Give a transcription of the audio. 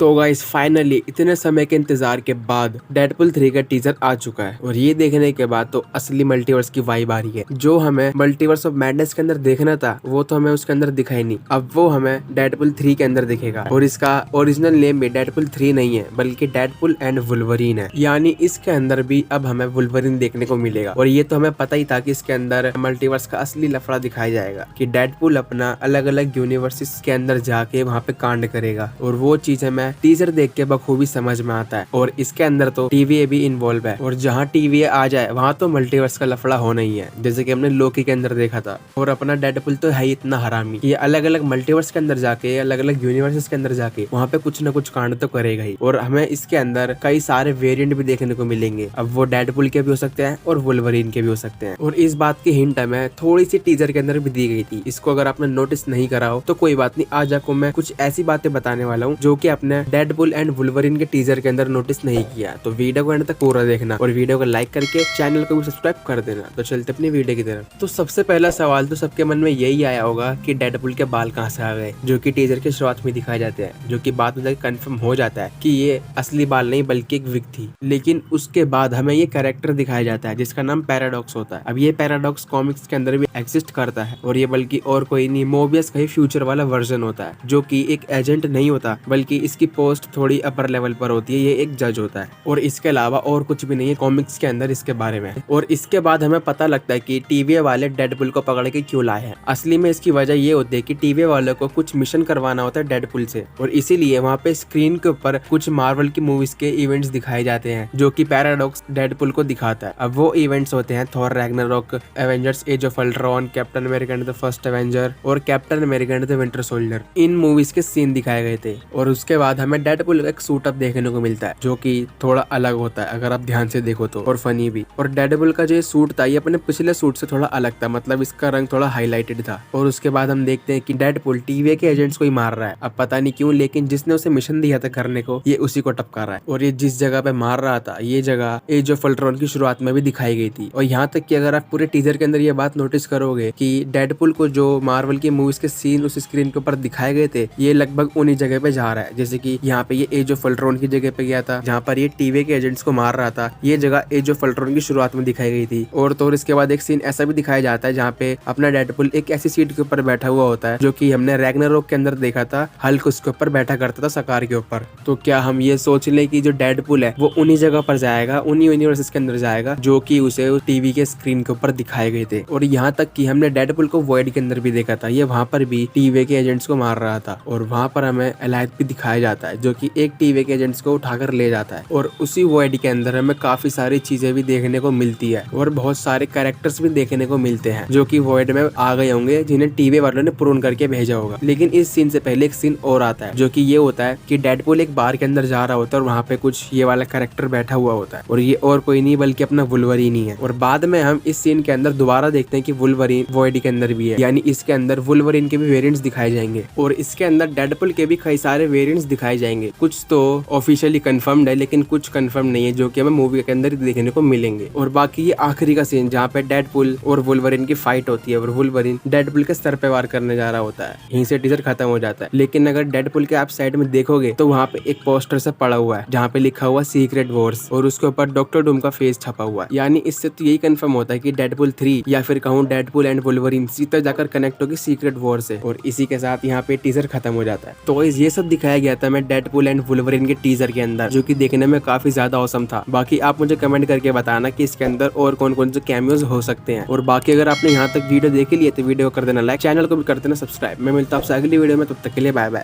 तो guys finally इतने समय के इंतजार के बाद डेडपुल 3 का टीजर आ चुका है और ये देखने के बाद तो असली मल्टीवर्स की वाइब आ रही है। जो हमें मल्टीवर्स ऑफ मैडनेस के अंदर देखना था वो तो हमें उसके अंदर दिखाई नहीं, अब वो हमें डेडपुल 3 के अंदर दिखेगा। और इसका ओरिजिनल नेम भी डेडपुल 3 नहीं है बल्कि डेडपुल एंड वुल्वरीन है, यानी इसके अंदर भी अब हमें वुल्वरीन देखने को मिलेगा। और ये तो हमें पता ही था कि इसके अंदर मल्टीवर्स का असली लफड़ा दिखाया जाएगा कि डेडपुल अपना अलग अलग यूनिवर्सेस के अंदर जाके वहाँ पे कांड करेगा और वो चीज हमें टीजर देख के बखूबी समझ में आता है। और इसके अंदर तो टीवीए भी इन्वॉल्व है और जहाँ टीवीए आ जाए वहाँ तो मल्टीवर्स का लफड़ा होना ही है, जैसे कि हमने लोकी के अंदर देखा था। और अपना डेडपुल तो है ही इतना हरामी, ये अलग अलग मल्टीवर्स के अंदर जाके अलग अलग यूनिवर्सेस के अंदर जाके वहाँ पे कुछ न कुछ कांड तो करेगा ही। और हमें इसके अंदर कई सारे वेरिएंट भी देखने को मिलेंगे, अब वो डेडपुल के भी हो सकते हैं और वुल्वरीन के भी हो सकते हैं। और इस बात की हिंट हमें थोड़ी सी टीजर के अंदर भी दी गई थी, इसको अगर आपने नोटिस नहीं करा हो तो कोई बात नहीं, आज आपको मैं कुछ ऐसी बातें बताने वाला हूँ जो कि आपने डेडपुल एंड वुल्वरीन के टीजर के अंदर नोटिस नहीं किया। तो वीडियो को एंड तक पूरा देखना और वीडियो को लाइक करके चैनल को भी सब्सक्राइब कर देना। तो चलते अपनी वीडियो की तरफ। तो सबसे पहला सवाल तो सबके मन में यही आया होगा कि डेडपुल के बाल कहाँ से आ गए, जो कि टीजर के शुरुआत में दिखाए जाते हैं, जो कि बाद में जाकर कंफर्म हो जाता है कि ये असली बाल नहीं बल्कि एक विग थी। लेकिन उसके बाद हमें ये कैरेक्टर दिखाया जाता है जिसका नाम पैराडॉक्स होता है। अब ये पैराडॉक्स कॉमिक्स के अंदर भी एग्जिस्ट करता है और ये बल्कि और कोई नहीं मोबियस का ही फ्यूचर वाला वर्जन होता है, जो कि एक एजेंट नहीं होता बल्कि इसकी पोस्ट थोड़ी अपर लेवल पर होती है, ये एक जज होता है। और इसके अलावा और कुछ भी नहीं है कॉमिक्स के अंदर इसके बारे में। और इसके बाद हमें पता लगता है कि टीवीए वाले डेडपुल को पकड़ के क्यों लाए हैं। असली में इसकी वजह ये होती है कि टीवीए वालों को कुछ मिशन करवाना होता है डेडपुल से, और इसीलिए वहाँ पे स्क्रीन के ऊपर कुछ मार्वल की मूवीज के इवेंट्स दिखाए जाते हैं जो कि पैराडॉक्स डेडपुल को दिखाता है। अब वो इवेंट्स होते हैं Thor Ragnarok, Avengers Age of Ultron, Captain America and the First Avenger और Captain America and the Winter Soldier. इन मूवीज के सीन दिखाए गए थे। और उसके बाद हमें डेडपुल का एक सूट अप देखने को मिलता है जो कि थोड़ा अलग होता है अगर आप ध्यान से देखो तो, और फनी भी। और डेडपुल का जो सूट था ये अपने पिछले सूट से थोड़ा अलग था, मतलब इसका रंग थोड़ा हाईलाइटेड था। और उसके बाद हम देखते हैं कि डेडपुल टीवीए के एजेंट्स को ही मार रहा है, अब पता नहीं क्यों, लेकिन जिसने उसे मिशन दिया था करने को ये उसी को टपका रहा है। और ये जिस जगह पे मार रहा था ये जगह एज ऑफ अल्ट्रॉन की शुरुआत में भी दिखाई गई थी। और यहाँ तक कि अगर आप पूरे टीजर के अंदर ये बात नोटिस करोगे कि डेडपुल को जो मार्वल की मूवीज के सीन उस स्क्रीन के ऊपर दिखाए गए थे ये लगभग उन्हीं जगह पे जा रहा है। जैसे कि यहाँ पे ये एज ऑफ अल्ट्रॉन की जगह पे गया था जहाँ पर ये टीवीए के एजेंट्स को मार रहा था, ये जगह एज ऑफ अल्ट्रॉन की शुरुआत में दिखाई गई थी। और तो इसके बाद एक सीन ऐसा भी दिखाया जाता है जहाँ पे अपना डेडपुल एक ऐसी सीट के ऊपर बैठा हुआ होता है जो कि हमने रैग्नारोक के अंदर देखा था, हल्क उसके ऊपर बैठा करता था सकार के ऊपर। तो क्या हम ये सोच ले कि जो डेडपुल है वो उन्हीं जगह पर जाएगा, उन्हीं यूनिवर्सेस के अंदर जाएगा जो कि उसे टीवी के स्क्रीन के ऊपर दिखाए गए थे। और यहाँ तक कि हमने डेडपुल को वॉइड के अंदर भी देखा था, ये वहाँ पर भी टीवी के एजेंट्स को मार रहा था। और वहाँ पर हमें एलाइट भी दिखाया जाता है जो कि एक टीवी के एजेंट्स को उठाकर ले जाता है। और उसी वॉइड के अंदर हमें काफी सारी चीजें भी देखने को मिलती है और बहुत सारे कैरेक्टर्स भी देखने को मिलते हैं जो कि वॉइड में आ गए होंगे, जिन्हें टीवी वालों ने प्रून करके भेजा होगा। लेकिन इस सीन से पहले एक सीन और आता है जो कि ये होता है कि डेडपुल एक बार के अंदर जा रहा होता है और वहाँ पे कुछ ये वाला कैरेक्टर बैठा हुआ होता है और ये और कोई नहीं बल्कि अपना वुल्वरीन ही है। और बाद में हम इस सीन के अंदर दोबारा देखते हैं कि वुल्वरीन वॉइड के अंदर भी है, यानी इसके अंदर वुल्वरीन के भी वेरिएंट्स दिखाए जाएंगे और इसके अंदर डेडपुल के भी कई सारे वेरिएंट्स दिखाए जाएंगे। कुछ तो ऑफिशियली कंफर्म्ड है लेकिन कुछ कंफर्म नहीं है जो कि हमें मूवी के अंदर देखने को मिलेंगे। और बाकी ये आखिरी का सीन जहाँ पे डेडपुल और वुल्वरीन की फाइट होती है और वुल्वरीन डेडपुल के सर पे वार करने जा रहा होता है, यहीं से टीजर खत्म हो जाता है। लेकिन अगर डेडपुल के आप साइड में देखोगे तो वहाँ पे एक पोस्टर से पड़ा हुआ है जहाँ पे लिखा हुआ सीक्रेट वॉर्स और उसके ऊपर डॉक्टर डूम का फेस छपा हुआ है, यानी इससे तो यही कंफर्म होता है कि डेडपुल 3 या फिर कहूँ डेडपुल एंड वुल्वरीन सीधा जाकर कनेक्ट होगी सीक्रेट वॉर से। और इसी के साथ यहाँ पे टीजर खत्म हो जाता है। तो ये सब दिखाया गया था मैं डेडपुल एंड वुल्वरीन के टीजर के अंदर, जो कि देखने में काफी ज्यादा औसम था। बाकी आप मुझे कमेंट करके बताना कि इसके अंदर और कौन कौन से कैमियोज हो सकते हैं। और बाकी अगर आपने यहाँ तक वीडियो देख ली है तो वीडियो कर देना लाइक, चैनल को भी कर देना सब्सक्राइब। मैं मिलता हूँ आपसे अगली वीडियो में, तब तक के लिए बाय बाय।